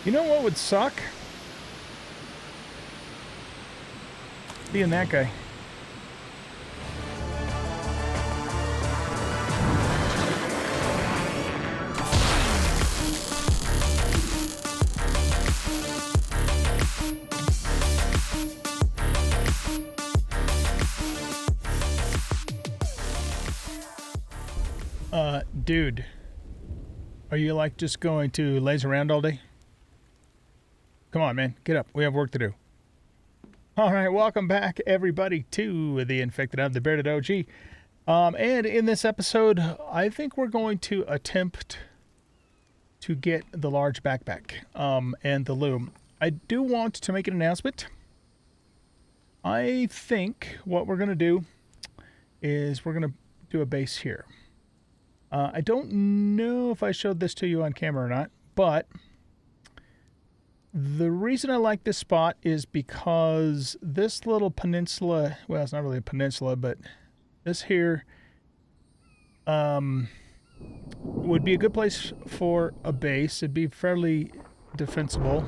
You know what would suck? Being that guy. Dude, are you like just going to laze around all day? Come on, man, get up. We have work to do. All right, welcome back, everybody, to the Infected of the Bearded OG. And in this episode, I think we're going to attempt to get the large backpack and the loom. I do want to make an announcement. I think what we're going to do is we're going to do a base here. I don't know if I showed this to you on camera or not, but the reason I like this spot is because this little peninsula, well, it's not really a peninsula, but this here would be a good place for a base. It'd be fairly defensible.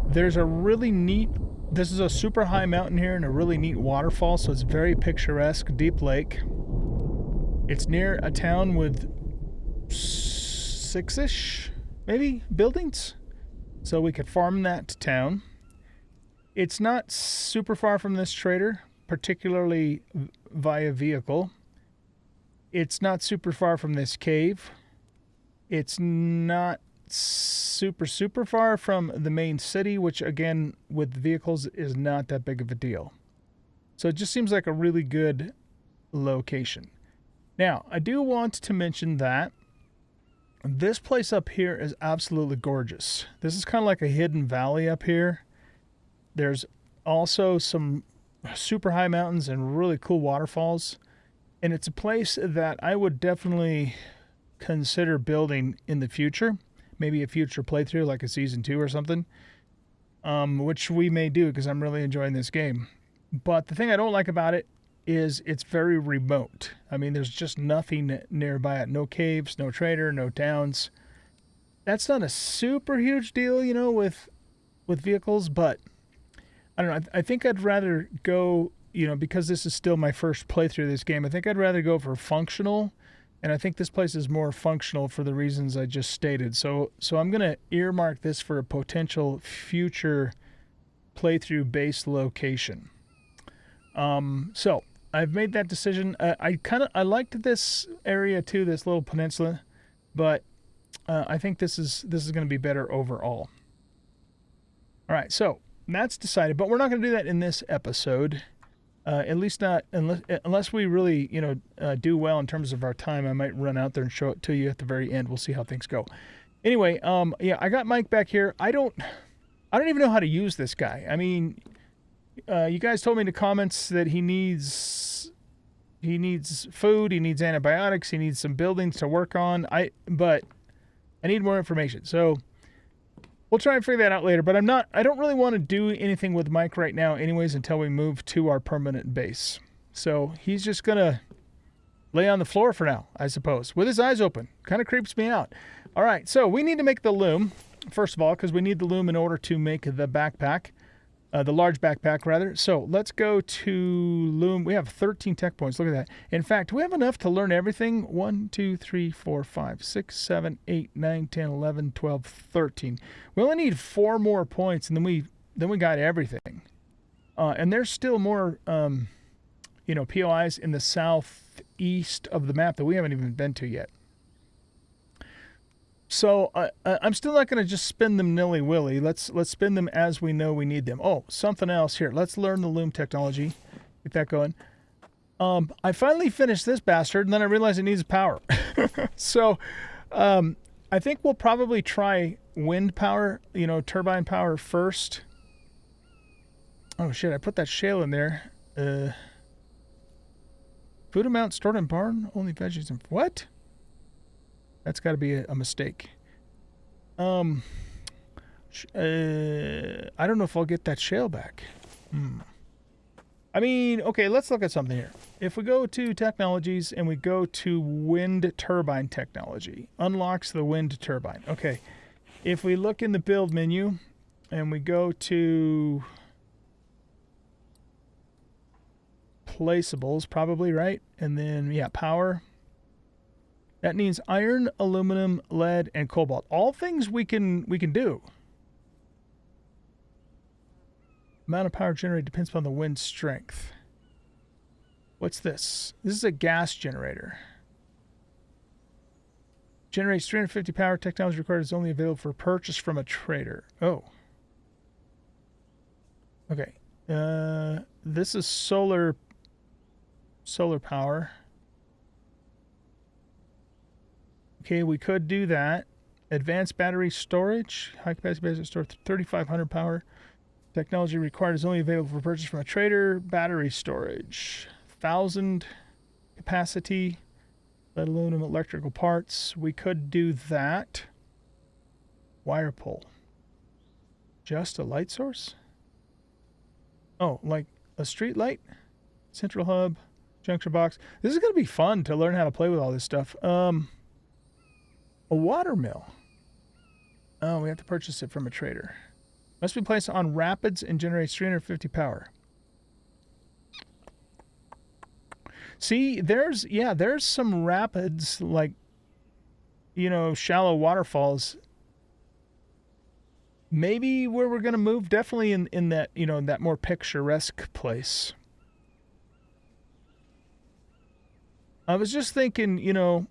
There's a really neat, this is a super high mountain here and a really neat waterfall, so it's very picturesque, deep lake. It's near a town with 6-ish, maybe, buildings. So we could farm that town. It's not super far from this trader, particularly via vehicle. It's not super far from this cave. It's not super far from the main city, which again, with vehicles, is not that big of a deal. So it just seems like a really good location. Now, I do want to mention that this place up here is absolutely gorgeous. This is kind of like a hidden valley up here. There's also some super high mountains and really cool waterfalls. And it's a place that I would definitely consider building in the future. Maybe a future playthrough, like a season 2 or something. Which we may do because I'm really enjoying this game. But the thing I don't like about it is it's very remote. I mean, there's just nothing nearby it. No caves, no trader, no towns. That's not a super huge deal, you know, with vehicles, but I don't know. I think I'd rather go, you know, because this is still my first playthrough of this game, I think I'd rather go for functional, and I think this place is more functional for the reasons I just stated. So I'm going to earmark this for a potential future playthrough base location. So I've made that decision. I liked this area too, this little peninsula, but I think this is going to be better overall. All right, so that's decided, but we're not going to do that in this episode. At least not unless we really, you know, do well in terms of our time. I might run out there and show it to you at the very end. We'll see how things go. Anyway, yeah, I got Mike back here. I don't even know how to use this guy. I mean, you guys told me in the comments that he needs food, he needs antibiotics, he needs some buildings to work on. But I need more information. So we'll try and figure that out later, but I don't really want to do anything with Mike right now anyways until we move to our permanent base. So he's just going to lay on the floor for now, I suppose, with his eyes open. Kind of creeps me out. All right, so we need to make the loom, first of all, because we need the loom in order to make the backpack. The large backpack, rather. So let's go to loom. We have 13 tech points. Look at that. In fact, we have enough to learn everything. 1, 2, 3, 4, 5, 6, 7, 8, 9, 10, 11, 12, 13. We only need 4 more points, and then we got everything. And there's still more, you know, POIs in the southeast of the map that we haven't even been to yet. So I'm still not going to just spin them nilly-willy. Let's spin them as we know we need them. Oh, something else here. Let's learn the loom technology. Get that going. I finally finished this bastard, and then I realized it needs power. So I think we'll probably try wind power, you know, turbine power first. Oh, shit, I put that shale in there. Food amount stored in barn, only veggies and... What? That's got to be a mistake. I don't know if I'll get that shale back. I mean, okay, let's look at something here. If we go to technologies and we go to wind turbine technology, unlocks the wind turbine. Okay, If we look in the build menu and we go to placeables, probably, right? And then, yeah, power. That needs iron, aluminum, lead, and cobalt. All things we can do. Amount of power generated depends upon the wind strength. What's this? This is a gas generator. Generates 350 power. Technology required is only available for purchase from a trader. Oh. Okay. This is solar power. Okay, we could do that. Advanced battery storage. High capacity battery storage, 3,500 power. Technology required is only available for purchase from a trader. Battery storage, 1,000 capacity. Lead, aluminum, electrical parts. We could do that. Wire pull. Just a light source? Oh, like a street light? Central hub, junction box. This is going to be fun to learn how to play with all this stuff. A water mill. Oh, we have to purchase it from a trader. Must be placed on rapids and generates 350 power. See, there's some rapids, like, you know, shallow waterfalls. Maybe where we're going to move, definitely in that, you know, that more picturesque place. I was just thinking, you know,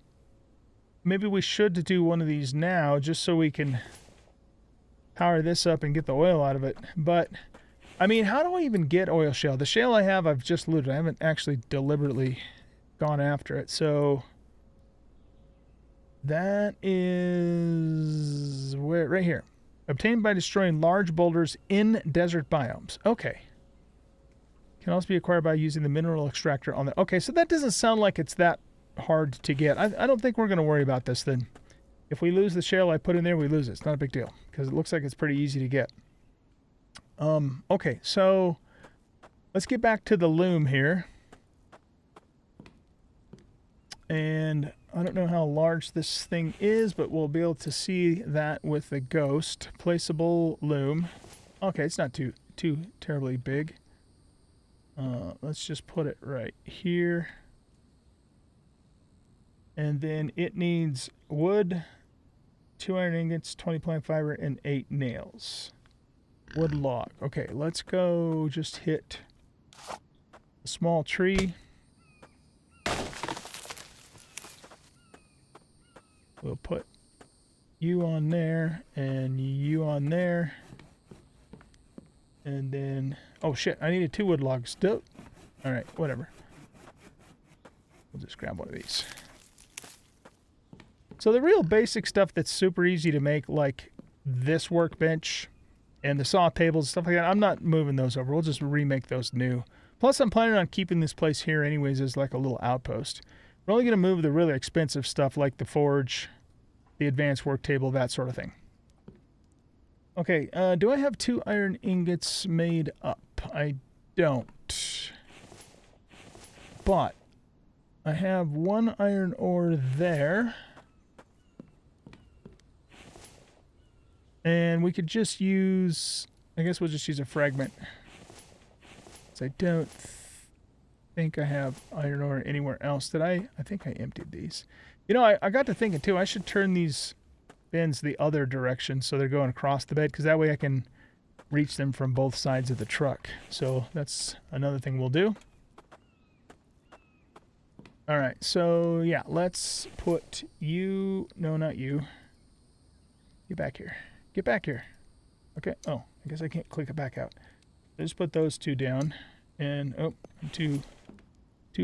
maybe we should do one of these now just so we can power this up and get the oil out of it. But, I mean, how do I even get oil shale? The shale I have, I've just looted. I haven't actually deliberately gone after it. So, that is where, right here. Obtained by destroying large boulders in desert biomes. Okay. Can also be acquired by using the mineral extractor on the... Okay, so that doesn't sound like it's that hard to get. I don't think we're going to worry about this then. If we lose the shale I put in there, we lose it. It's not a big deal because it looks like it's pretty easy to get. Okay, so let's get back to the loom here. And I don't know how large this thing is, but we'll be able to see that with the ghost. Placeable loom. Okay, it's not too terribly big. Let's just put it right here. And then it needs wood, 2 iron ingots, 20 plant fiber, and 8 nails. Wood log. Okay, let's go just hit a small tree. We'll put you on there and you on there. And then, oh shit, I needed 2 wood logs still. Alright, whatever. We'll just grab one of these. So the real basic stuff that's super easy to make, like this workbench and the saw tables, stuff like that, I'm not moving those over. We'll just remake those new. Plus, I'm planning on keeping this place here anyways as like a little outpost. We're only going to move the really expensive stuff like the forge, the advanced work table, that sort of thing. Okay, do I have 2 iron ingots made up? I don't. But I have 1 iron ore there. And we could just use... I guess we'll just use a fragment. So I don't think I have iron ore anywhere else. Did I? I think I emptied these. You know, I got to thinking too, I should turn these bins the other direction so they're going across the bed, because that way I can reach them from both sides of the truck. So that's another thing we'll do. Alright, so yeah, let's put you... No, not you. Get back here. Get back here. Okay, oh, I guess I can't click it back out. Just put those 2 down. And, oh, I'm too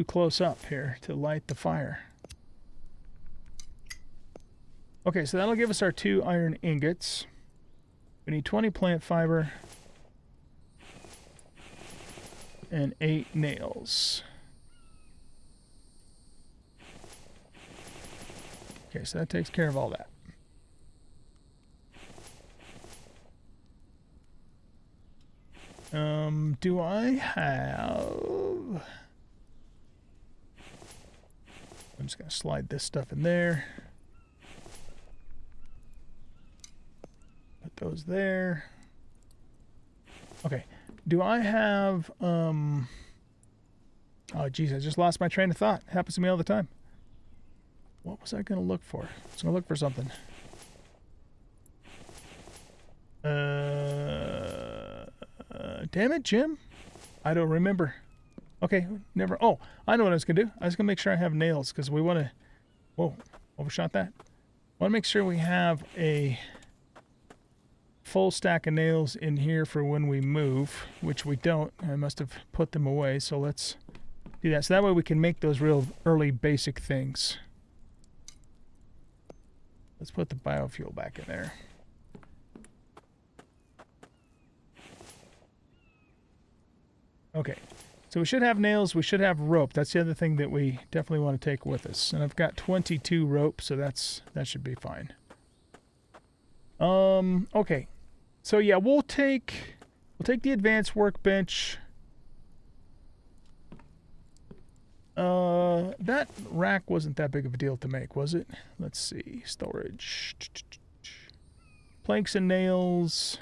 close up here to light the fire. Okay, so that'll give us our 2 iron ingots. We need 20 plant fiber and 8 nails. Okay, so that takes care of all that. Do I have... I'm just going to slide this stuff in there. Put those there. Okay. Do I have oh geez, I just lost my train of thought. Happens to me all the time. What was I gonna look for? I was gonna look for something. Damn it, Jim. I don't remember. Okay, never. Oh, I know what I was gonna do. I was gonna make sure I have nails because we want to. Whoa, overshot that. Want to make sure we have a full stack of nails in here for when we move, which we don't. I must have put them away, so let's do that. So that way we can make those real early basic things. Let's put the biofuel back in there. Okay, so we should have nails, we should have rope. That's the other thing that we definitely want to take with us. And I've got 22 rope, so that should be fine. Okay. So yeah, we'll take the advanced workbench. That rack wasn't that big of a deal to make, was it? Let's see. Storage. Planks and nails.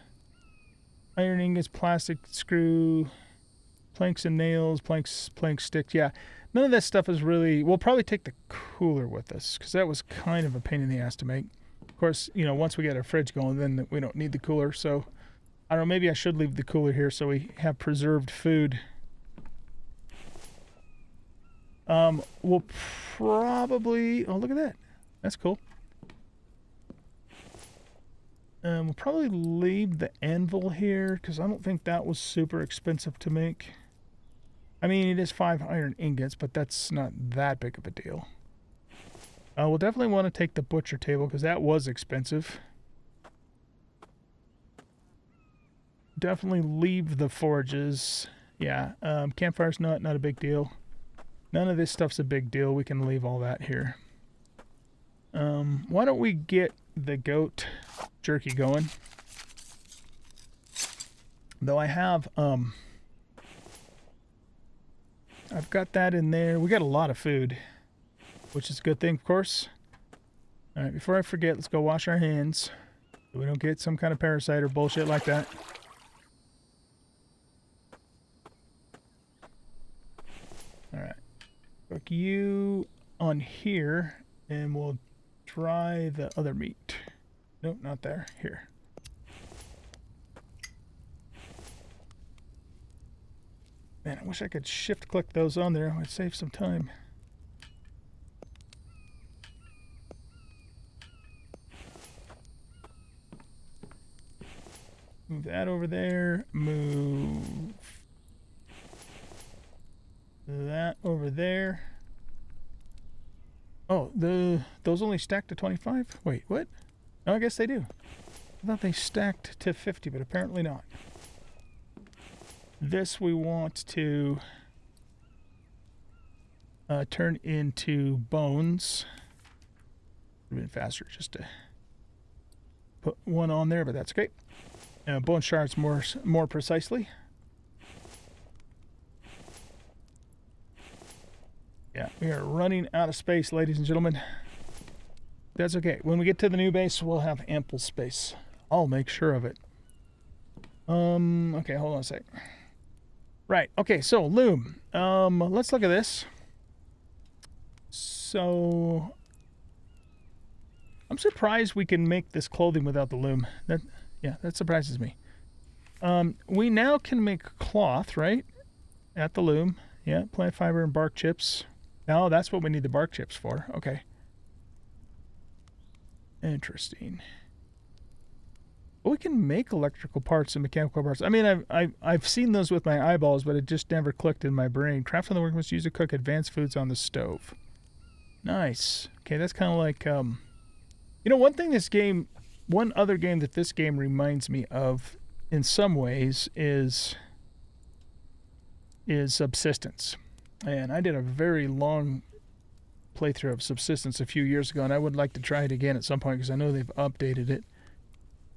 Iron ingots, plastic screw. Planks and nails, plank sticks. Yeah, none of that stuff is really... We'll probably take the cooler with us, because that was kind of a pain in the ass to make. Of course, you know, once we get our fridge going, then we don't need the cooler. So, I don't know, maybe I should leave the cooler here so we have preserved food. We'll probably... Oh, look at that. That's cool. We'll probably leave the anvil here, because I don't think that was super expensive to make. I mean, it is 5 iron ingots, but that's not that big of a deal. We'll definitely want to take the butcher table, because that was expensive. Definitely leave the forges. Yeah, campfire's not a big deal. None of this stuff's a big deal. We can leave all that here. Why don't we get the goat jerky going? Though I have, I've got that in there. We got a lot of food, which is a good thing, of course. All right, before I forget, let's go wash our hands so we don't get some kind of parasite or bullshit like that. All right, cook you on here, and we'll try the other meat. Nope, not there. Here. Man, I wish I could shift-click those on there. It would save some time. Move that over there. Move that over there. Oh, those only stack to 25? Wait, what? Oh, I guess they do. I thought they stacked to 50, but apparently not. This we want to turn into bones. It would have been faster just to put one on there, but that's okay. Bone shards more precisely. Yeah, we are running out of space, ladies and gentlemen. That's okay. When we get to the new base, we'll have ample space. I'll make sure of it. Okay, hold on a sec. Right, okay, so loom. Let's look at this. So I'm surprised we can make this clothing without the loom. That surprises me. We now can make cloth, right? At the loom. Yeah, plant fiber and bark chips. Oh, that's what we need the bark chips for. Okay. Interesting. We can make electrical parts and mechanical parts. I mean, I've seen those with my eyeballs, but it just never clicked in my brain. Craft on the workbench used to cook advanced foods on the stove. Nice. Okay, that's kind of like, you know, one other game that this game reminds me of in some ways is Subsistence. And I did a very long playthrough of Subsistence a few years ago, and I would like to try it again at some point because I know they've updated it.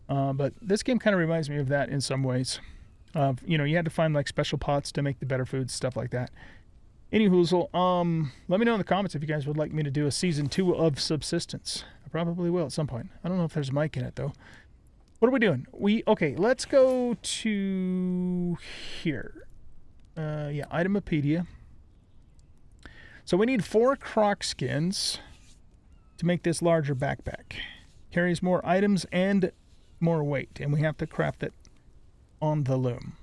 But this game kind of reminds me of that in some ways. You know, you had to find like special pots to make the better foods, stuff like that. Anyhoozle, let me know in the comments if you guys would like me to do a season 2 of Subsistence. I probably will at some point. I don't know if there's Mike in it though. What are we doing? Okay, let's go to here. Yeah, Itemopedia. So we need 4 croc skins to make this larger backpack. Carries more items and more weight, and we have to craft it on the loom.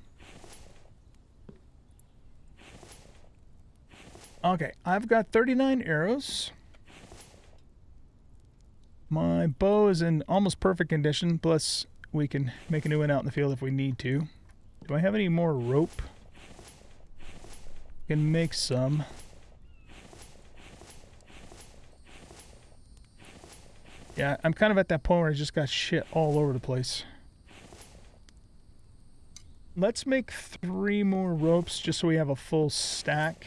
Okay, I've got 39 arrows. My bow is in almost perfect condition, plus we can make a new one out in the field if we need to. Do I have any more rope? Can make some. Yeah, I'm kind of at that point where I just got shit all over the place. Let's make 3 more ropes just so we have a full stack.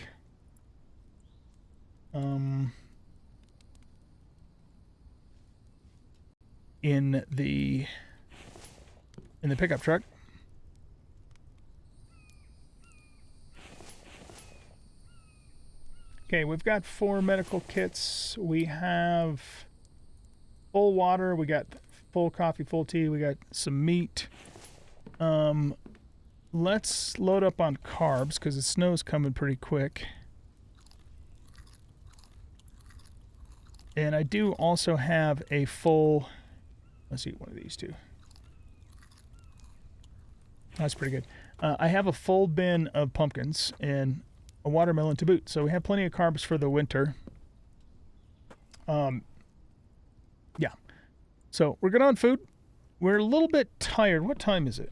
In the pickup truck. Okay, we've got 4 medical kits. We have full water, we got full coffee, full tea, we got some meat. Let's load up on carbs because the snow's coming pretty quick. And I do also have a full, let's eat one of these two. That's pretty good. I have a full bin of pumpkins and a watermelon to boot, so we have plenty of carbs for the winter. Yeah. So we're good on food. We're a little bit tired. What time is it?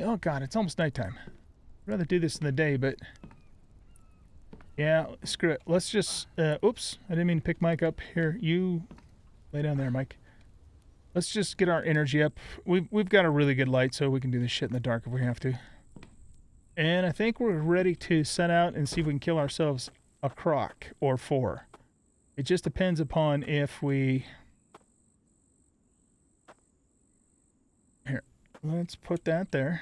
Oh God, it's almost nighttime. I'd rather do this in the day, but yeah, screw it. Let's just, oops, I didn't mean to pick Mike up. Here, you lay down there, Mike. Let's just get our energy up. We've got a really good light, so we can do this shit in the dark if we have to. And I think we're ready to set out and see if we can kill ourselves a croc or 4. It just depends upon if we... Here, let's put that there.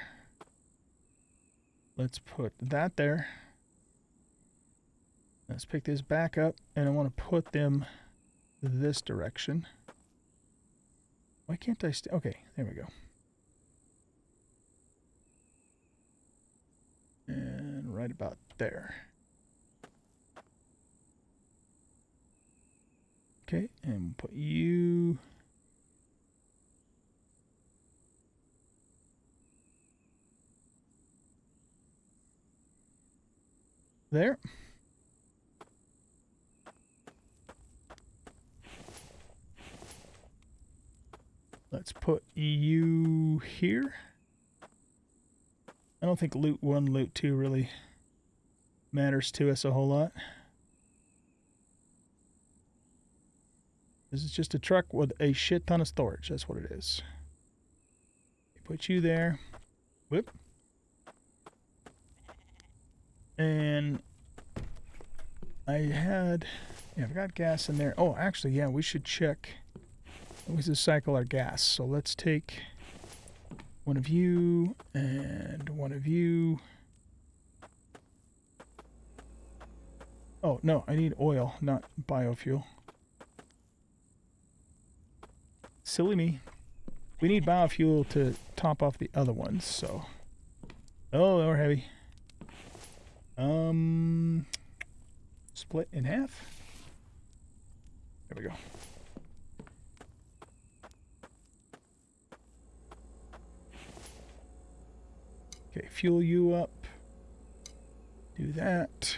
Let's put that there. Let's pick this back up, and I want to put them this direction. Why can't I okay, there we go. And right about there. Okay, and we'll put you there. Let's put you here. I don't think loot 1, loot 2 really matters to us a whole lot. This is just a truck with a shit ton of storage. That's what it is. Put you there. Whoop. And yeah, I've got gas in there. Oh, actually, yeah, we should check. We should cycle our gas. So let's take one of you and one of you. Oh, no, I need oil, not biofuel. Silly me. We need biofuel to top off the other ones, so. Oh, they're heavy. Split in half. There we go. Okay, fuel you up. Do that.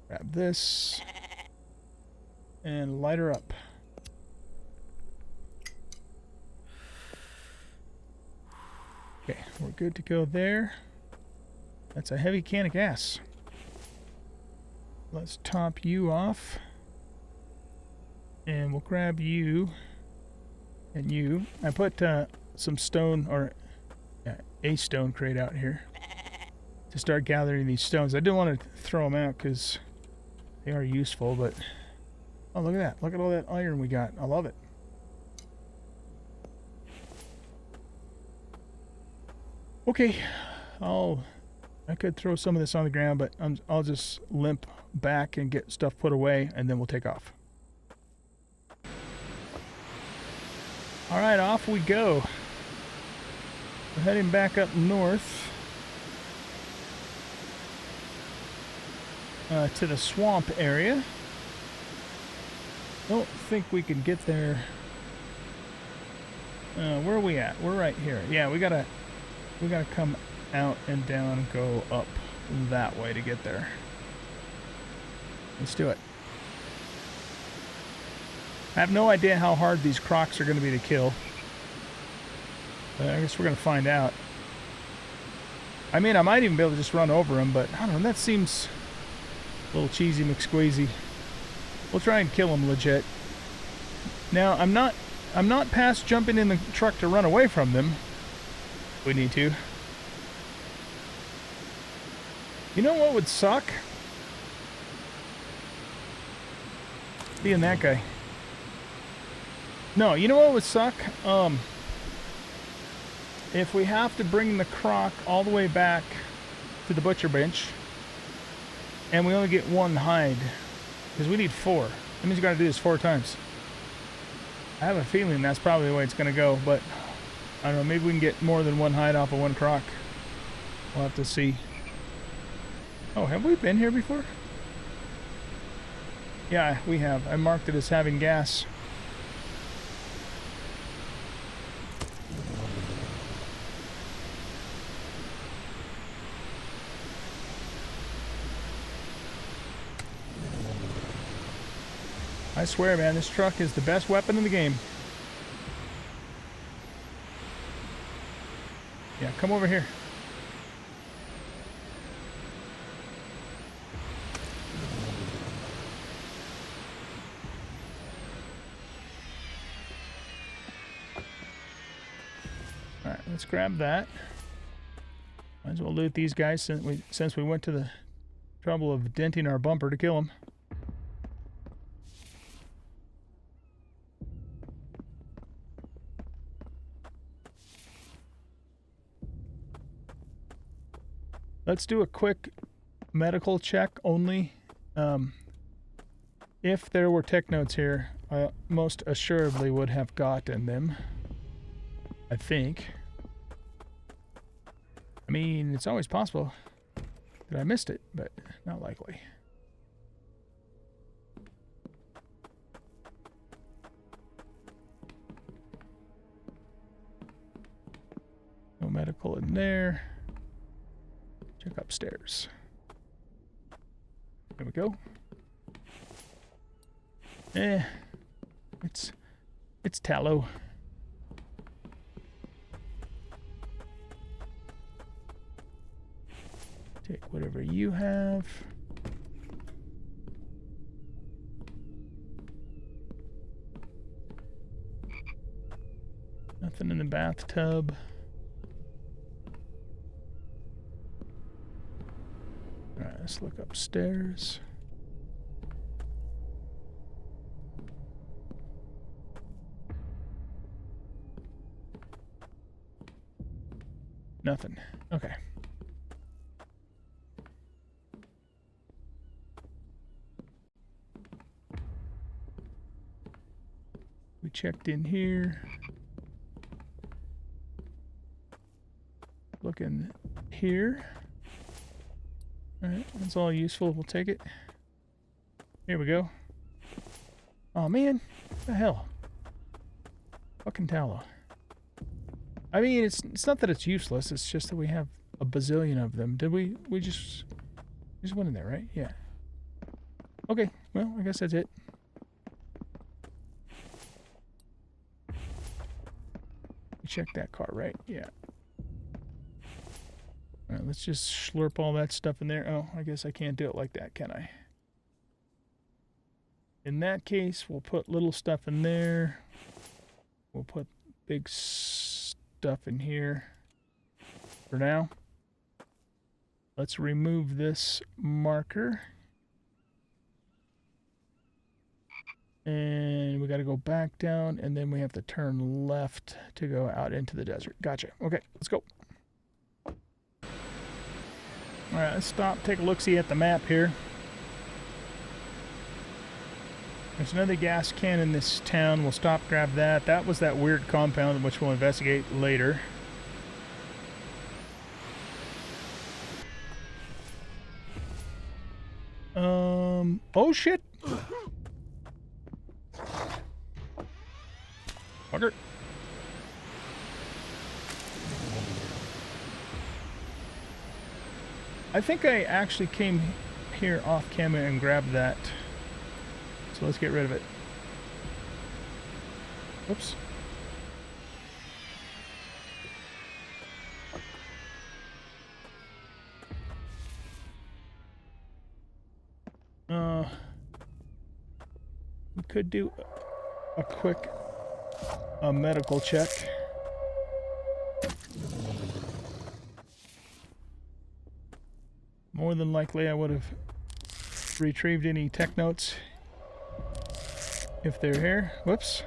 Grab this. And light her up. Okay, we're good to go there. That's a heavy can of gas. Let's top you off. And we'll grab you and you. I put some stone, or a stone crate out here to start gathering these stones. I didn't want to throw them out because they are useful, but oh, look at that. Look at all that iron we got. I love it. Okay, I could throw some of this on the ground, but I'll just limp back and get stuff put away, and then we'll take off. All right, off we go. We're heading back up north to the swamp area. Don't think we can get there. Where are we at? We're right here. Yeah, we gotta come out and down and go up that way to get there. Let's do it. I have no idea how hard these crocs are going to be to kill. I guess we're going to find out. I mean, I might even be able to just run over them, but I don't know, that seems a little cheesy McSqueezy. We'll try and kill them legit. Now, I'm not past jumping in the truck to run away from them. We need to. You know what would suck? Being that guy. No, you know what would suck? If we have to bring the croc all the way back to the butcher bench, and we only get one hide, because we need 4. That means you gotta do this 4 times. I have a feeling that's probably the way it's gonna go, but I don't know, maybe we can get more than 1 hide off of 1 croc. We'll have to see. Oh, have we been here before? Yeah, we have. I marked it as having gas. I swear, man, this truck is the best weapon in the game. Yeah, come over here. Alright, let's grab that. Might as well loot these guys since we went to the trouble of denting our bumper to kill them. Let's do a quick medical check only. If there were tech notes here, I most assuredly would have gotten them. I think. I mean, it's always possible that I missed it, but not likely. No medical in there. Check upstairs. There we go. It's tallow. Take whatever you have. Nothing in the bathtub. Alright, let's look upstairs. Nothing. Okay. We checked in here. Looking here. Alright, that's all useful. We'll take it. Here we go. Oh man, what the hell? Fucking tallow. I mean, it's not that it's useless, it's just that we have a bazillion of them. Did we just went in there, right? Yeah. Okay, well, I guess that's it. We checked that car, right? Yeah. Alright, let's just slurp all that stuff in there. Oh, I guess I can't do it like that, can I? In that case, we'll put little stuff in there. We'll put big stuff in here for now. Let's remove this marker. And we got to go back down, and then we have to turn left to go out into the desert. Gotcha. Okay, let's go. Alright, let's stop, take a look-see at the map here. There's another gas can in this town. We'll stop, grab that. That was that weird compound, which we'll investigate later. Oh shit! Fucker. I think I actually came here off camera and grabbed that. So let's get rid of it. Oops. We could do a quick medical check. More than likely I would have retrieved any tech notes if they're here. Whoops.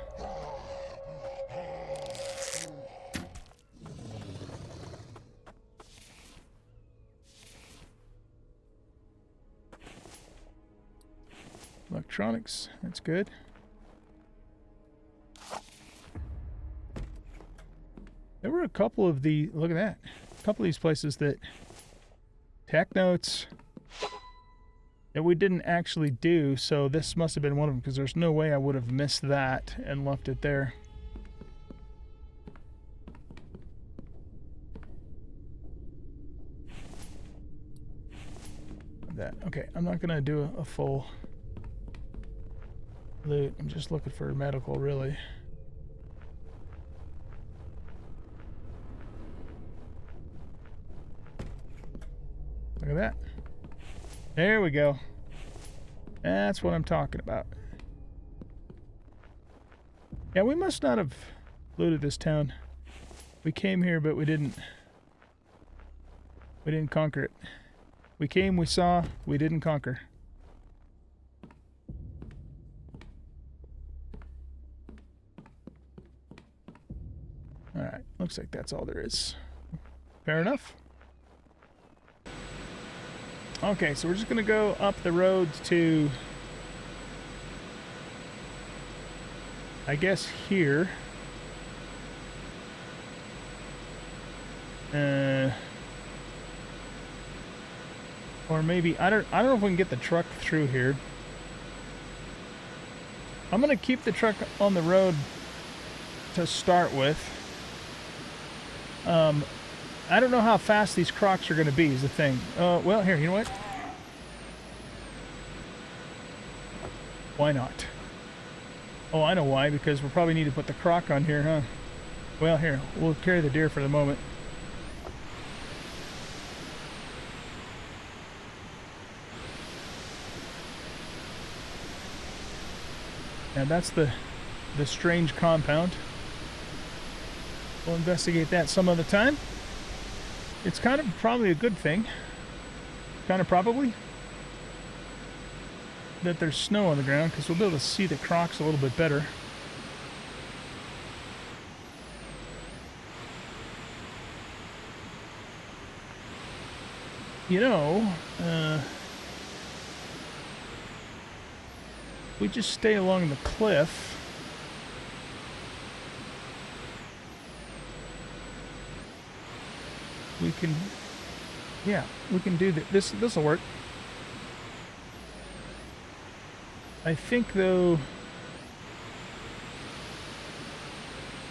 Electronics, that's good. There were a couple of the, look at that, a couple of these places that tech notes that we didn't actually do, so this must have been one of them, because there's no way I would have missed that and left it there. That, okay, I'm not gonna do a full loot. I'm just looking for medical, really. Look at that. There we go. That's what I'm talking about. Yeah, we must not have looted this town. We came here, but we didn't conquer it. We came, we saw, we didn't conquer. Alright, looks like that's all there is. Fair enough. Okay, so we're just gonna go up the road to, I guess, here. Or maybe, I don't know if we can get the truck through here. I'm gonna keep the truck on the road to start with. I don't know how fast these Crocs are going to be is the thing. Well, here, you know what? Why not? Oh, I know why, because we'll probably need to put the Croc on here, huh? Well, here, we'll carry the deer for the moment. And that's the strange compound. We'll investigate that some other time. It's kind of probably a good thing. Kind of probably. That there's snow on the ground, because we'll be able to see the Crocs a little bit better. You know, we just stay along the cliff. We can, yeah, we can do that. This'll work. I think, though,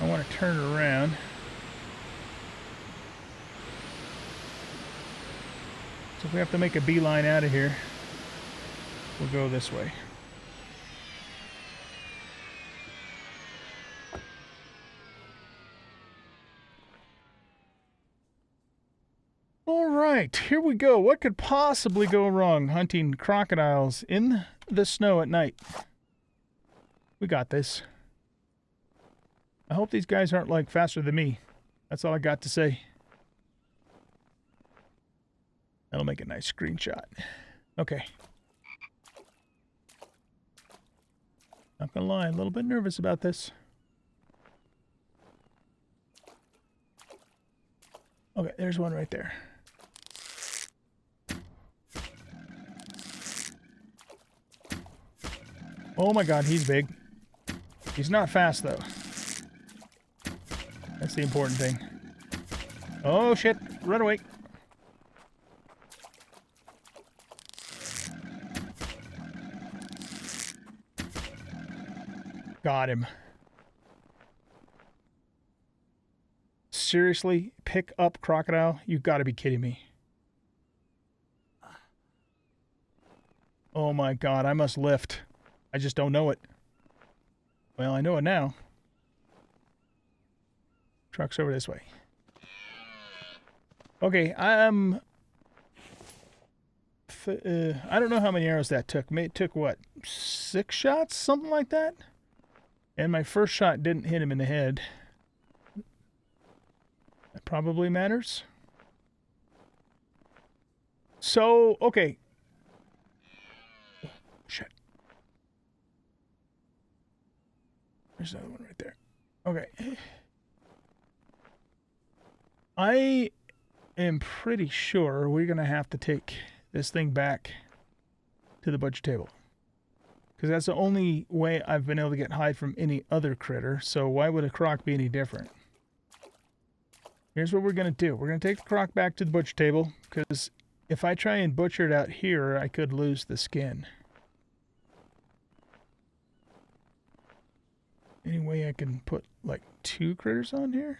I want to turn around. So if we have to make a beeline out of here, we'll go this way. All right, here we go. What could possibly go wrong hunting crocodiles in the snow at night? We got this. I hope these guys aren't, like, faster than me. That's all I got to say. That'll make a nice screenshot. Okay. Not gonna lie, a little bit nervous about this. Okay, there's one right there. Oh my god, he's big. He's not fast, though. That's the important thing. Oh, shit. Run away. Got him. Seriously? Pick up crocodile? You've got to be kidding me. Oh my god, I must lift. I just don't know it. Well, I know it now. Truck's over this way. Okay, I don't know how many arrows that took. It took, what, 6 shots? Something like that? And my first shot didn't hit him in the head. That probably matters. So, okay. Shit. There's another one right there. Okay. I am pretty sure we're going to have to take this thing back to the butcher table. Because that's the only way I've been able to get hide from any other critter. So why would a croc be any different? Here's what we're going to do. We're going to take the croc back to the butcher table. Because if I try and butcher it out here, I could lose the skin. Any way I can put like 2 critters on here?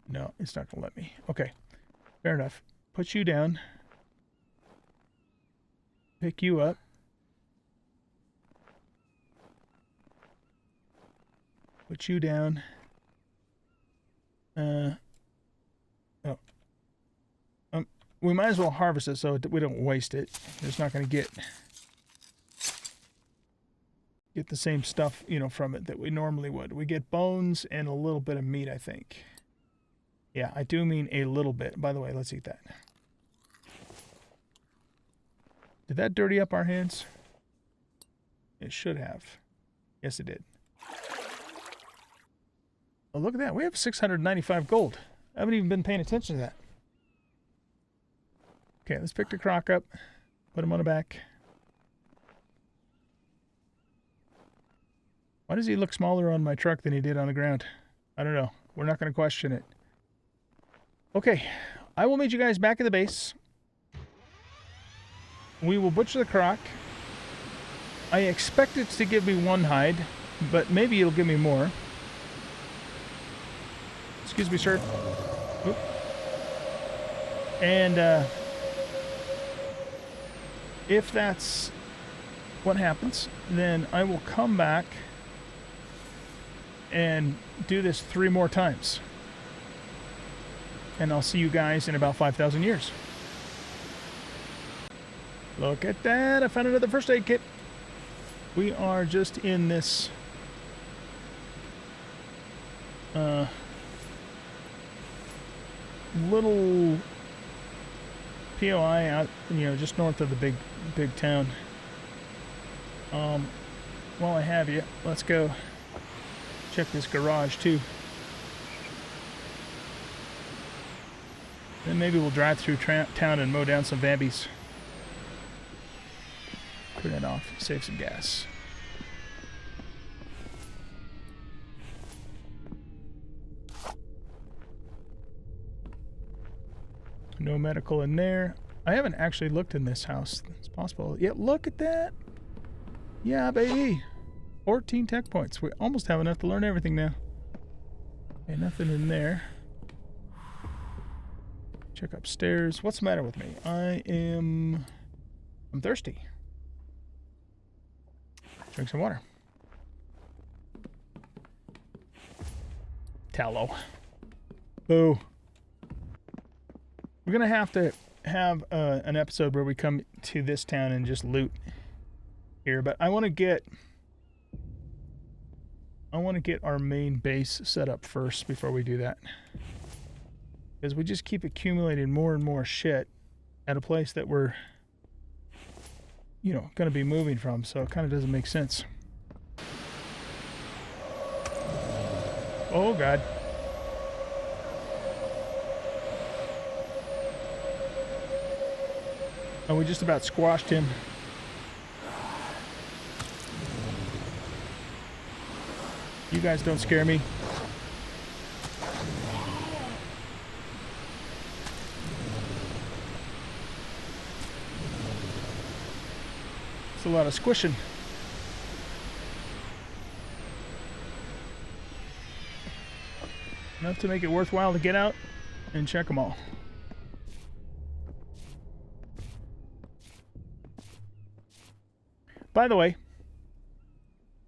No, it's not going to let me. Okay, fair enough. Put you down. Pick you up. Put you down. We might as well harvest it so we don't waste it. It's not going to get the same stuff, you know, from it that we normally would. We get bones and a little bit of meat, I think. Yeah, I do mean a little bit. By the way, let's eat that. Did that dirty up our hands? It should have. Yes, it did. Oh, look at that. We have 695 gold. I haven't even been paying attention to that. Okay, let's pick the croc up. Put him on the back. Why does he look smaller on my truck than he did on the ground? I don't know. We're not going to question it. Okay, I will meet you guys back at the base. We will butcher the croc. I expect it to give me 1 hide, but maybe it'll give me more. Excuse me, sir. Oop. And if that's what happens, then I will come back and do this 3 more times. And I'll see you guys in about 5,000 years. Look at that. I found another first aid kit. We are just in this little POI out, you know, just north of the big town. While I have you, let's go check this garage too. Then maybe we'll drive through town and mow down some Bambies. Turn it off, save some gas. No medical in there. I haven't actually looked in this house. It's possible. Yeah, look at that. Yeah, baby. 14 tech points. We almost have enough to learn everything now. Okay, nothing in there. Check upstairs. What's the matter with me? I'm thirsty. Drink some water. Tallow. Boo. We're gonna have to have an episode where we come to this town and just loot here, but I want to get our main base set up first before we do that, because we just keep accumulating more and more shit at a place that we're, you know, going to be moving from, so it kind of doesn't make sense. Oh god. Oh, we just about squashed him. You guys don't scare me. It's a lot of squishing. Enough to make it worthwhile to get out and check them all. By the way,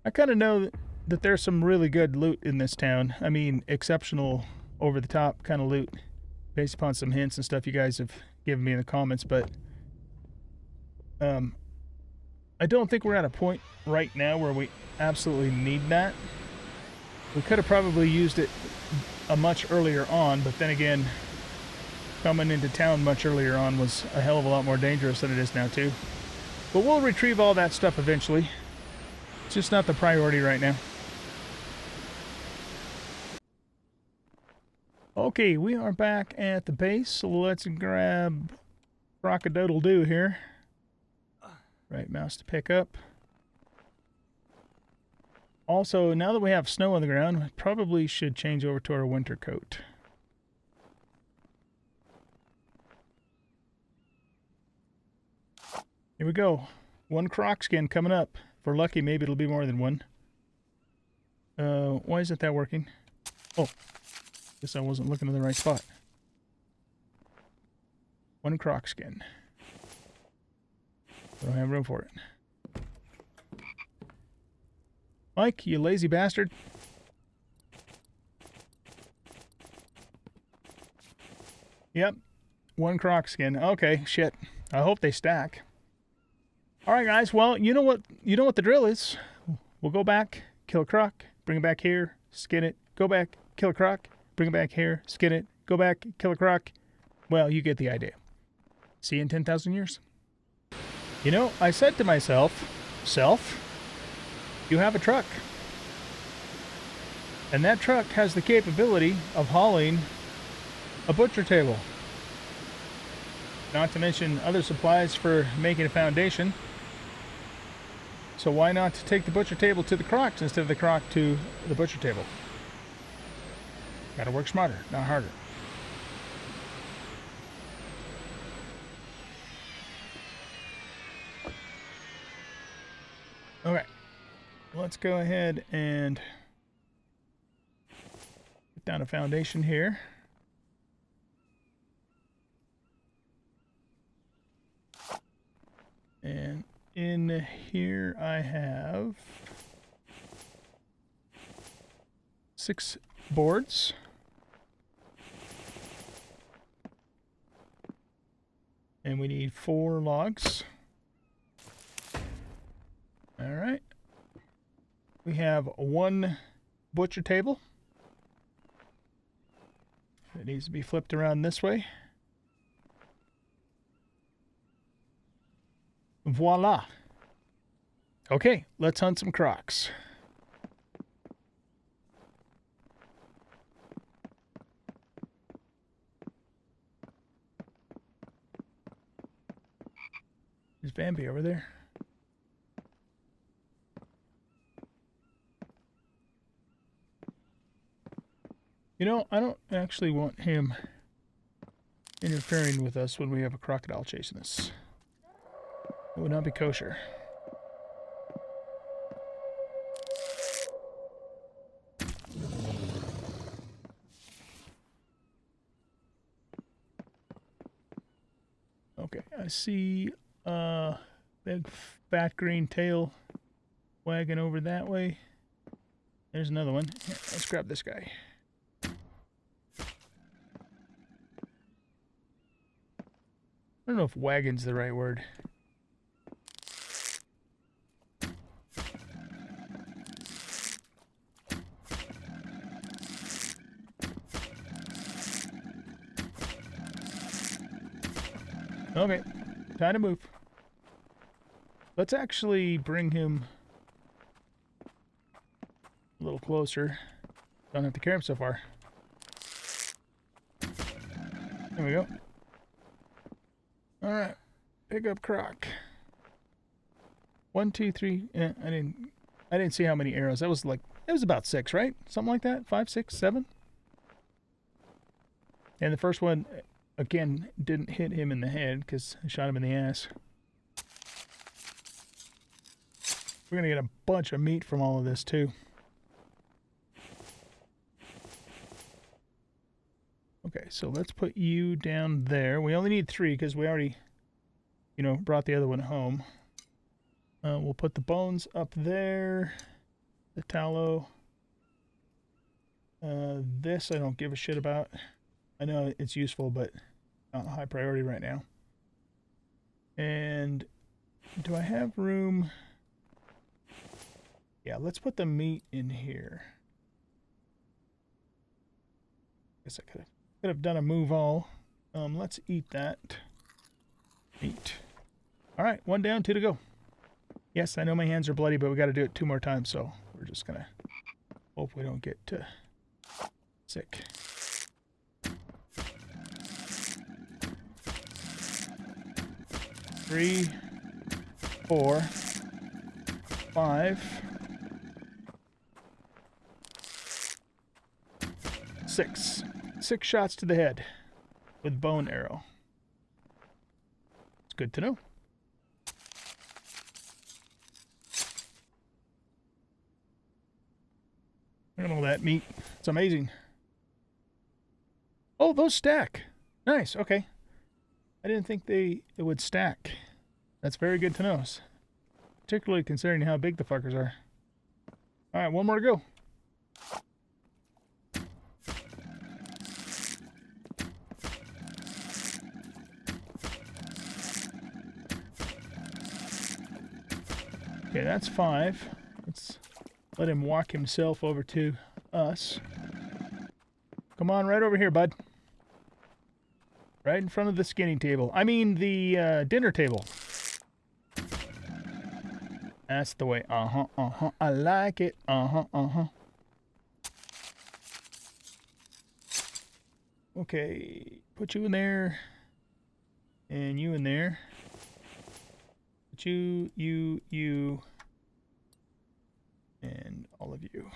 I kind of know that there's some really good loot in this town. I mean, exceptional, over-the-top kind of loot, based upon some hints and stuff you guys have given me in the comments, but I don't think we're at a point right now where we absolutely need that. We could have probably used it a much earlier on, but then again, coming into town much earlier on was a hell of a lot more dangerous than it is now too. But we'll retrieve all that stuff eventually. It's just not the priority right now. Okay, we are back at the base, so let's grab Croc-a-doodle-doo here. Right mouse to pick up. Also, now that we have snow on the ground, we probably should change over to our winter coat. Here we go. One Croc skin coming up. If we're lucky, maybe it'll be more than one. Why isn't that working? Oh, guess I wasn't looking in the right spot. One Croc skin. Don't have room for it. Mike, you lazy bastard. Yep. One Croc skin. Okay, shit. I hope they stack. Alright guys, well, you know what the drill is. We'll go back, kill a Croc, bring it back here, skin it, go back, kill a Croc, bring it back here, skin it, go back, kill a Croc. Well, you get the idea. See you in 10,000 years. You know, I said to myself, you have a truck. And that truck has the capability of hauling a butcher table. Not to mention other supplies for making a foundation. So why not take the butcher table to the Crocs instead of the Croc to the butcher table? Gotta work smarter, not harder. Okay, let's go ahead and put down a foundation here. And in here I have 6 boards. And we need 4 logs. All right. We have 1 butcher table. It needs to be flipped around this way. Voila. Okay, let's hunt some Crocs. Is Bambi over there? You know, I don't actually want him interfering with us when we have a crocodile chasing us. It would not be kosher. Okay, I see a big fat green tail wagging over that way. There's another one. Here, let's grab this guy. I don't know if wagon's the right word. Okay, time to move. Let's actually bring him a little closer. Don't have to carry him so far. There we go. Alright, pick up Croc. 1, 2, 3. I didn't see how many arrows. That was like It was about 6, right? Something like that. 5, 6, 7. And the first one, again, didn't hit him in the head because I shot him in the ass. We're going to get a bunch of meat from all of this, too. Okay, so let's put you down there. We only need 3 because we already, brought the other one home. We'll put the bones up there. The tallow. This I don't give a shit about. I know it's useful, but not high priority right now. And do I have room? Yeah, let's put the meat in here. Guess I could have done a move all. Let's eat that. Meat. All right, 1 down, 2 to go. Yes, I know my hands are bloody, but we got to do it 2 more times, so we're just gonna hope we don't get sick. Three, 4, 5, 6. 6 shots to the head with bone arrow. It's good to know. Look at all that meat. It's amazing. Oh, those stack. Nice. Okay. I didn't think it would stack. That's very good to know. Particularly considering how big the fuckers are. Alright, 1 more to go. Okay, that's 5. Let's let him walk himself over to us. Come on, right over here, bud. Right in front of the skinning table. I mean, the dinner table. That's the way. I like it. Okay, put you in there. And you in there. Put you. And all of you.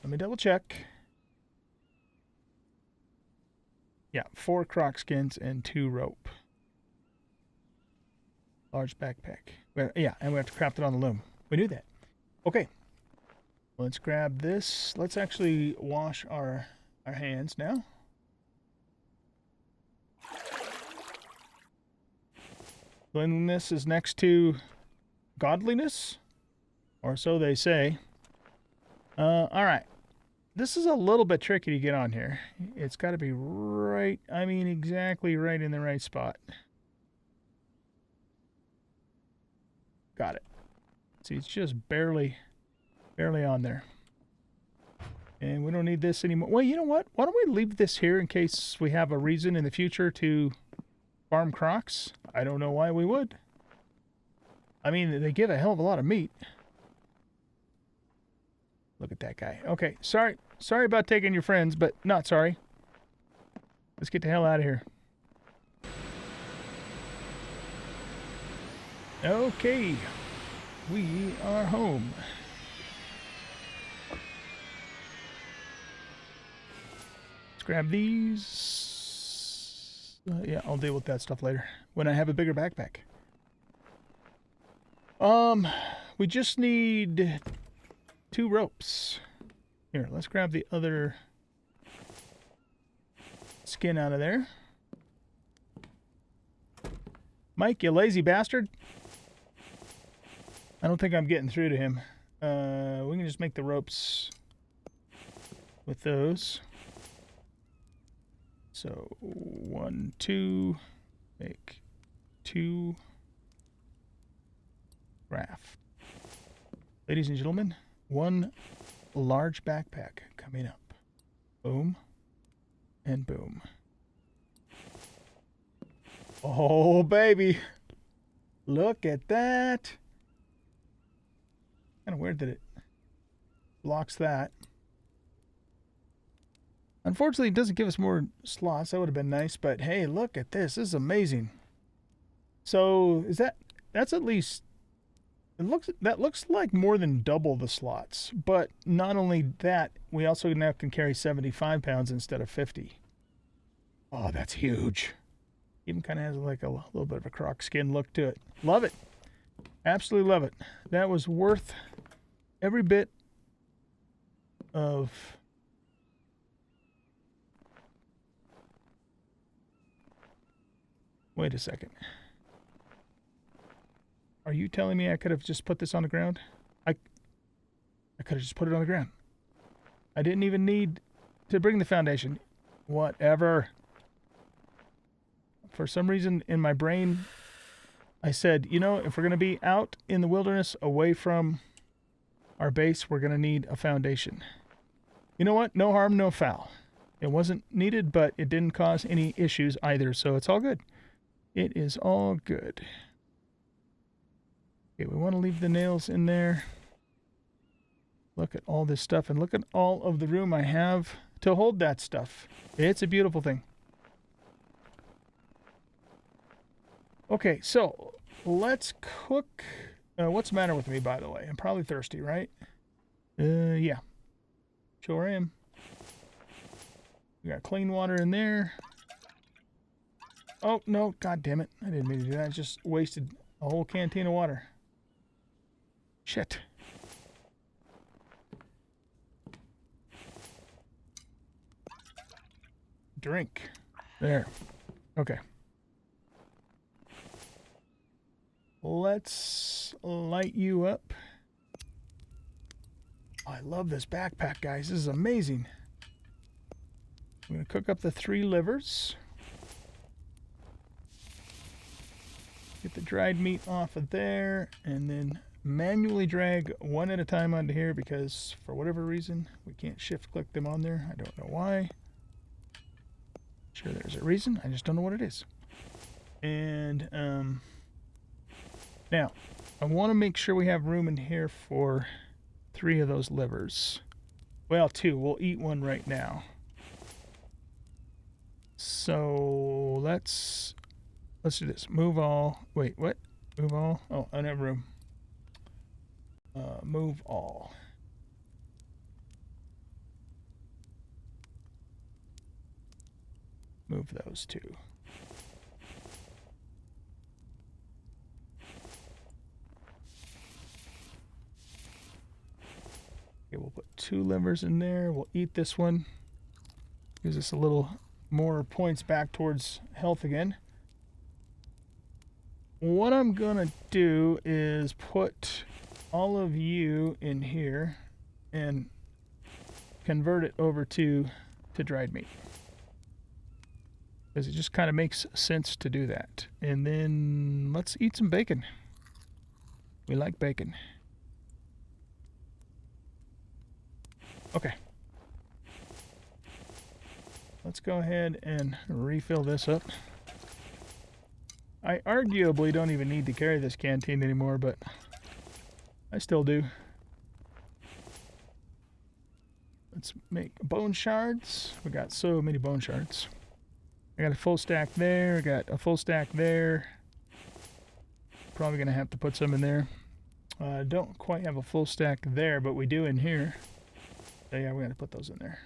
Let me double check. Yeah, 4 croc skins and 2 rope. Large backpack. Yeah, and we have to craft it on the loom. We knew that. Okay. Let's grab this. Let's actually wash our hands now. Cleanliness is next to godliness, or so they say. All right. This is a little bit tricky to get on here. It's got to be right, exactly right in the right spot. Got it. See, it's just barely on there. And we don't need this anymore. Well, you know what? Why don't we leave this here in case we have a reason in the future to farm crocs? I don't know why we would. They give a hell of a lot of meat. Look at that guy. Okay, sorry about taking your friends, but not sorry. Let's get the hell out of here. Okay, we are home. Let's grab these. Yeah, I'll deal with that stuff later when I have a bigger backpack. We just need 2 ropes. Here, let's grab the other skin out of there. Mike, you lazy bastard. I don't think I'm getting through to him. We can just make the ropes with those. So 1, 2, make 2 craft. Ladies and gentlemen, 1 large backpack coming up. Boom and boom. Oh, baby. Look at that. Kind of weird that it blocks that. Unfortunately, it doesn't give us more slots. That would have been nice, but hey, look at this. This is amazing. So, that's at least That looks like more than double the slots. But not only that, we also now can carry 75 pounds instead of 50. Oh, that's huge. Even kind of has like a little bit of a Croc skin look to it. Love it. Absolutely love it. That was worth every bit of... Wait a second. Are you telling me I could have just put this on the ground? I could have just put it on the ground. I didn't even need to bring the foundation. Whatever. For some reason in my brain, I said, you know, if we're going to be out in the wilderness away from our base, we're going to need a foundation. You know what? No harm, no foul. It wasn't needed, but it didn't cause any issues either, so it's all good. It is all good. Okay, we want to leave the nails in there. Look at all this stuff, and look at all of the room I have to hold that stuff. It's a beautiful thing. Okay, so let's cook. What's the matter with me, by the way? I'm probably thirsty, right? Yeah. Sure am. We got clean water in there. Oh, no. God damn it. I didn't mean to do that. I just wasted a whole canteen of water. Shit. Drink. There. Okay. Let's light you up. Oh, I love this backpack, guys. This is amazing. I'm going to cook up the 3 livers. Get the dried meat off of there, and then manually drag one at a time onto here because for whatever reason we can't shift click them on there. I don't know why. Sure, there's a reason. I just don't know what it is. And now I want to make sure we have room in here for 3 of those livers. Well, 2. We'll eat one right now. So let's do this. Move all. Wait, what? Move all. Oh, I don't have room. Move all. Move those 2. Okay, we'll put 2 livers in there. We'll eat this one. Gives us a little more points back towards health again. What I'm gonna do is put all of you in here and convert it over to dried meat. Because it just kind of makes sense to do that. And then let's eat some bacon. We like bacon. Okay. Let's go ahead and refill this up. I arguably don't even need to carry this canteen anymore, but I still do. Let's make bone shards. We got so many bone shards. I got a full stack there. I got a full stack there. Probably going to have to put some in there. Don't quite have a full stack there, but we do in here. So yeah, we're going to put those in there.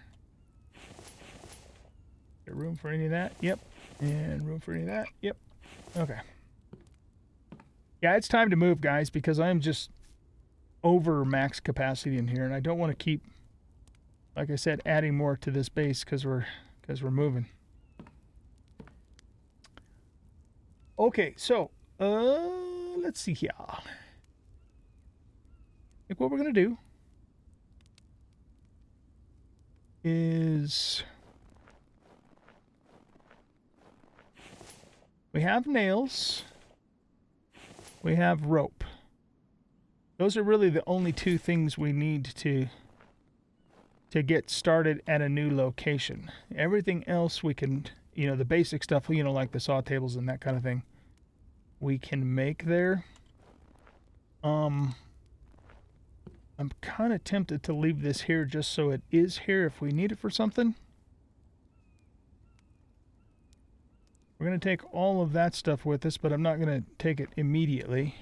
Got room for any of that? Yep. And room for any of that? Yep. Okay. Yeah, it's time to move, guys, because I'm just over max capacity in here, and I don't want to keep, like I said, adding more to this base because we're moving. Okay, so let's see here. I think what we're gonna do is we have nails, we have rope. Those are really the only 2 things we need to get started at a new location. Everything else we can, you know, the basic stuff, you know, like the saw tables and that kind of thing, we can make there. I'm kind of tempted to leave this here just so it is here if we need it for something. We're going to take all of that stuff with us, but I'm not going to take it immediately.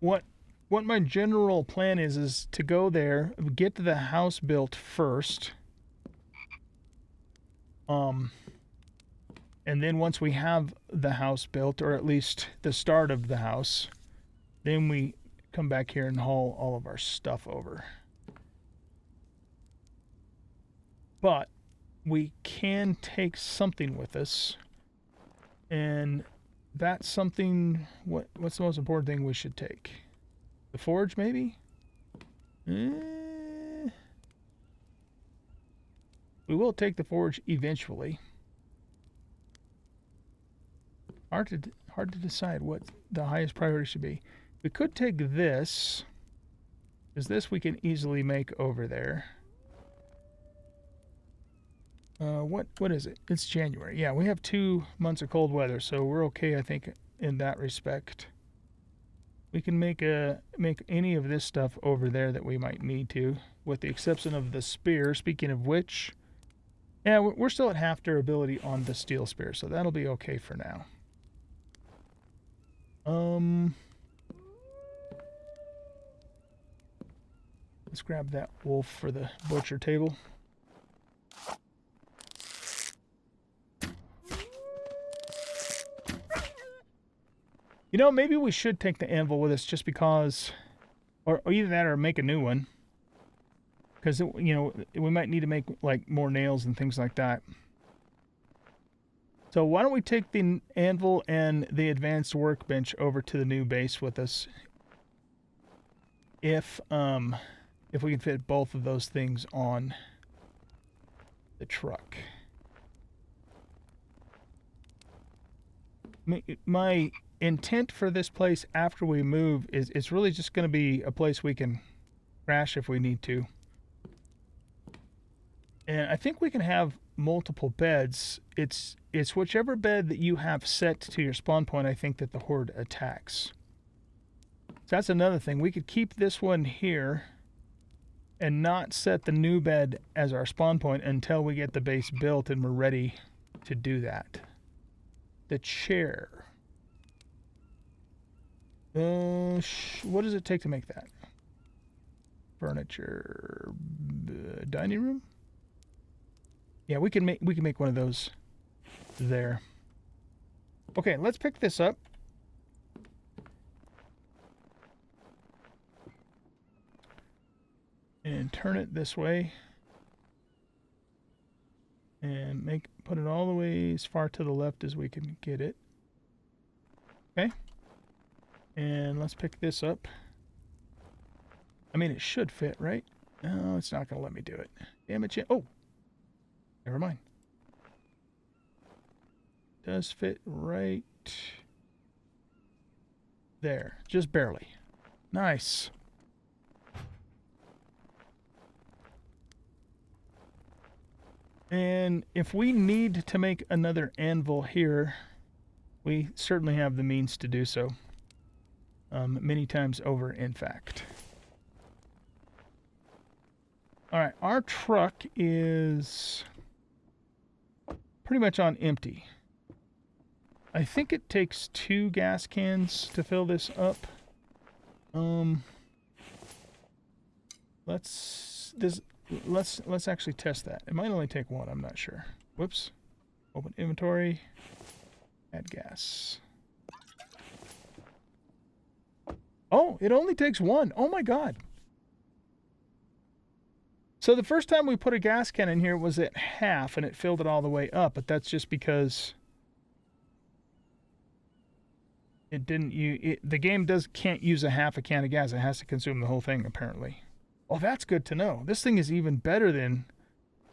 what what my general plan is to go there, get the house built first. And then once we have the house built, or at least the start of the house, then we come back here and haul all of our stuff over. But we can take something with us, and that's something. What's the most important thing we should take? The forge, maybe? We will take the forge eventually. Hard to decide what the highest priority should be. We could take this, because this we can easily make over there. What is it? It's January. Yeah, we have 2 months of cold weather, so we're okay, I think, in that respect. We can make any of this stuff over there that we might need to, with the exception of the spear. Speaking of which, yeah, we're still at half durability on the steel spear, so that'll be okay for now. Let's grab that wolf for the butcher table. You know, maybe we should take the anvil with us just because, or either that or make a new one. Because, you know, we might need to make, like, more nails and things like that. So why don't we take the anvil and the advanced workbench over to the new base with us? If we can fit both of those things on the truck. My intent for this place after we move is it's really just going to be a place we can crash if we need to. And I think we can have multiple beds. It's whichever bed that you have set to your spawn point, I think, that the horde attacks. So that's another thing. We could keep this one here and not set the new bed as our spawn point until we get the base built and we're ready to do that. The chair. What does it take to make that? Furniture, dining room. Yeah, we can make one of those there. Okay, let's pick this up. And turn it this way. And put it all the way as far to the left as we can get it. Okay. And let's pick this up. I mean, it should fit, right? No, it's not going to let me do it. Damn it. Oh! Never mind. Does fit right there. Just barely. Nice. And if we need to make another anvil here, we certainly have the means to do so. Many times over, in fact. Alright, our truck is pretty much on empty. I think it takes 2 gas cans to fill this up. Let's actually test that. It might only take 1, I'm not sure. Whoops. Open inventory. Add gas. Oh, it only takes 1. Oh my god. So the first time we put a gas can in here was at half and it filled it all the way up, but that's just because it didn't the game can't use a half a can of gas. It has to consume the whole thing apparently. Oh, that's good to know. This thing is even better than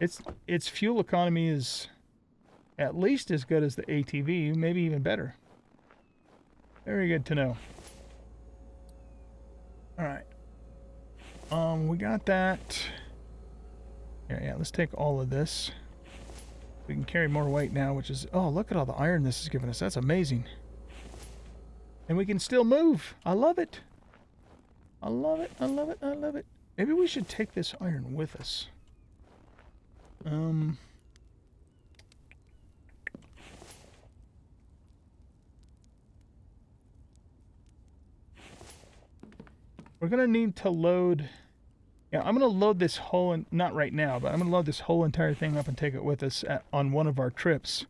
its fuel economy is at least as good as the ATV, maybe even better. Very good to know. All right. We got that. Yeah, let's take all of this. We can carry more weight now, which is... Oh, look at all the iron this is giving us. That's amazing. And we can still move. I love it. I love it. I love it. I love it. Maybe we should take this iron with us. we're going to need to load... Yeah, I'm going to load this whole... Not right now, but I'm going to load this whole entire thing up and take it with us on one of our trips.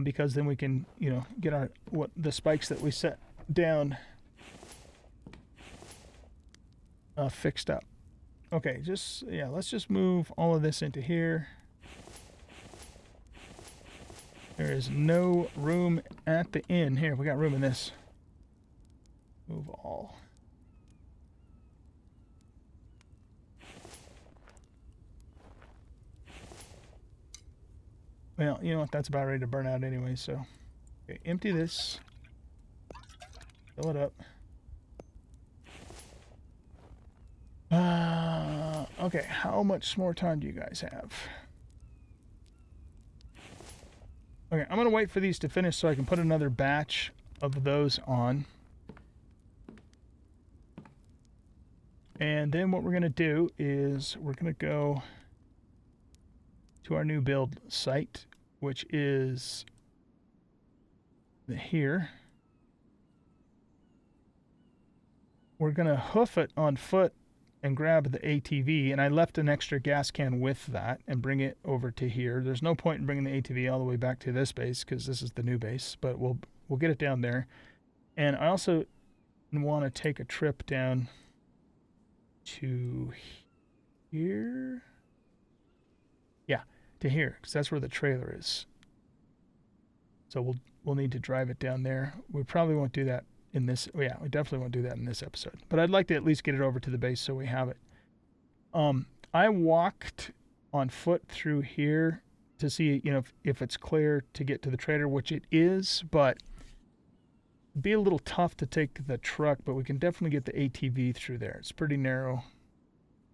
Because then we can, you know, get the spikes that we set down fixed up. Okay, let's just move all of this into here. There is no room at the inn. Here, we got room in this. Move all. Well, you know what? That's about ready to burn out anyway, so... Okay, empty this. Fill it up. Okay, how much more time do you guys have? Okay, I'm going to wait for these to finish so I can put another batch of those on. And then what we're going to do is we're going to go to our new build site, which is here. We're going to hoof it on foot and grab the ATV, and I left an extra gas can with that and bring it over to here. There's no point in bringing the ATV all the way back to this base because this is the new base, but we'll get it down there. And I also want to take a trip down to here. Yeah, to here, because that's where the trailer is. So we'll need to drive it down there. We probably won't do that in this. Yeah, we definitely won't do that in this episode. But I'd like to at least get it over to the base so we have it. I walked on foot through here to see, you know, if it's clear to get to the trailer, which it is, but it'd be a little tough to take the truck, but we can definitely get the ATV through there. It's pretty narrow.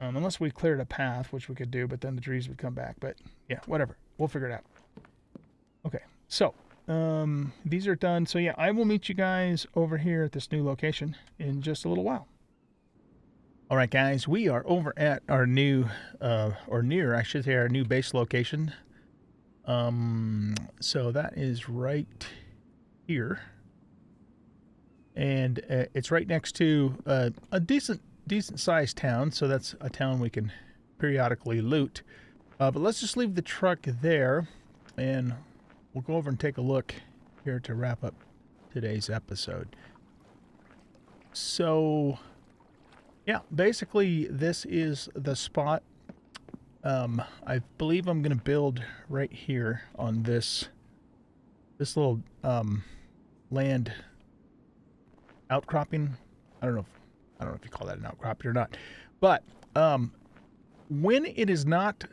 Unless we cleared a path, which we could do, but then the trees would come back. But yeah, whatever. We'll figure it out. Okay, so these are done. So yeah, I will meet you guys over here at this new location in just a little while. All right, guys, we are over at our new, or near, I should say, our new base location. So that is right here. And it's right next to a decent sized town. So that's a town we can periodically loot. But let's just leave the truck there and we'll go over and take a look here to wrap up today's episode. So, yeah, basically this is the spot. I believe I'm going to build right here on this little land outcropping. I don't know if you call that an outcropping or not. But when it is not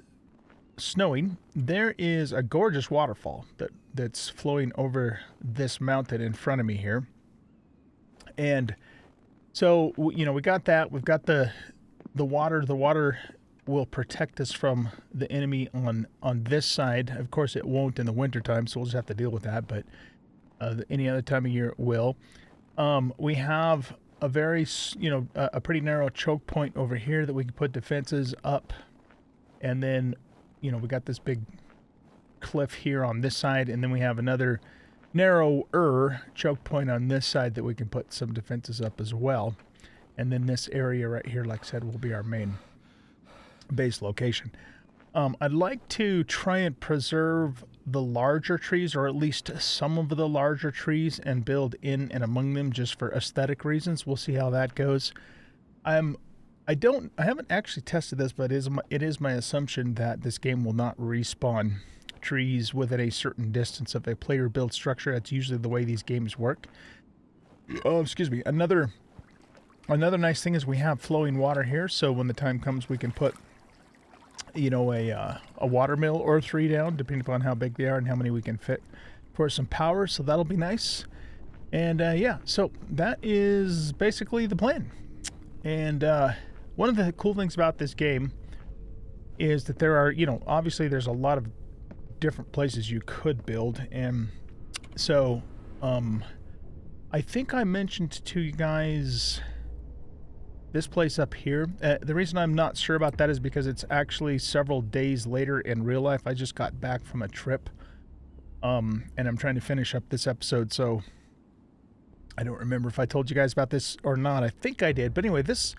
snowing, there is a gorgeous waterfall that's flowing over this mountain in front of me here. And so, you know, we got that. We've got the water. The water will protect us from the enemy on this side. Of course, it won't in the wintertime, so we'll just have to deal with that. But any other time of year, it will. We have a very, you know, a pretty narrow choke point over here that we can put defenses up. And then, you know, we got this big cliff here on this side, and then we have another narrower choke point on this side that we can put some defenses up as well. And then this area right here, like I said, will be our main base location. I'd like to try and preserve the larger trees, or at least some of the larger trees, and build in and among them just for aesthetic reasons. We'll see how that goes. I haven't actually tested this, but it is my assumption that this game will not respawn trees within a certain distance of a player build structure. That's usually the way these games work. Oh, excuse me. Another nice thing is we have flowing water here, so when the time comes, we can put, you know, a water mill or 3 down, depending upon how big they are and how many we can fit for some power. So that'll be nice. And yeah, so that is basically the plan. And one of the cool things about this game is that there are, you know, obviously there's a lot of different places you could build. And so I think I mentioned to you guys this place up here. The reason I'm not sure about that is because it's actually several days later in real life. I just got back from a trip, and I'm trying to finish up this episode, so I don't remember if I told you guys about this or not. I think I did. But anyway, this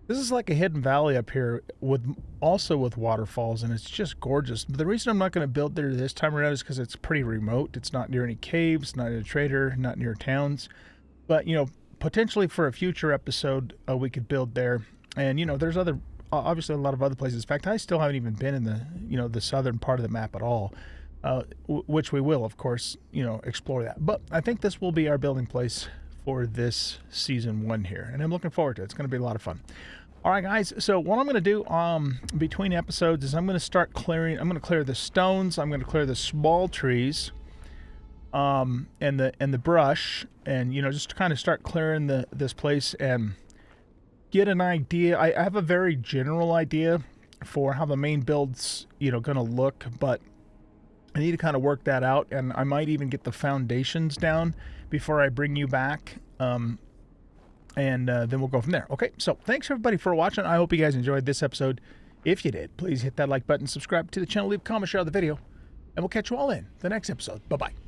is like a hidden valley up here with waterfalls, and it's just gorgeous. But the reason I'm not going to build there this time around is because it's pretty remote. It's not near any caves, not near a trader, not near towns. But, you know, potentially for a future episode, we could build there. And, you know, there's obviously a lot of other places. In fact, I still haven't even been in the southern part of the map at all, which we will, of course, explore that. But I think this will be our building place for this season 1 here, and I'm looking forward to it. It's going to be a lot of fun. All right, guys. So what I'm going to do between episodes is I'm going to start clearing. I'm going to clear the stones. I'm going to clear the small trees, and the brush, and just to kind of start clearing this place and get an idea. I have a very general idea for how the main build's going to look, but I need to kind of work that out, and I might even get the foundations down before I bring you back, and then we'll go from there. Okay, so thanks everybody for watching. I hope you guys enjoyed this episode. If you did, please hit that like button, subscribe to the channel, leave a comment, share the video, and we'll catch you all in the next episode. Bye-bye.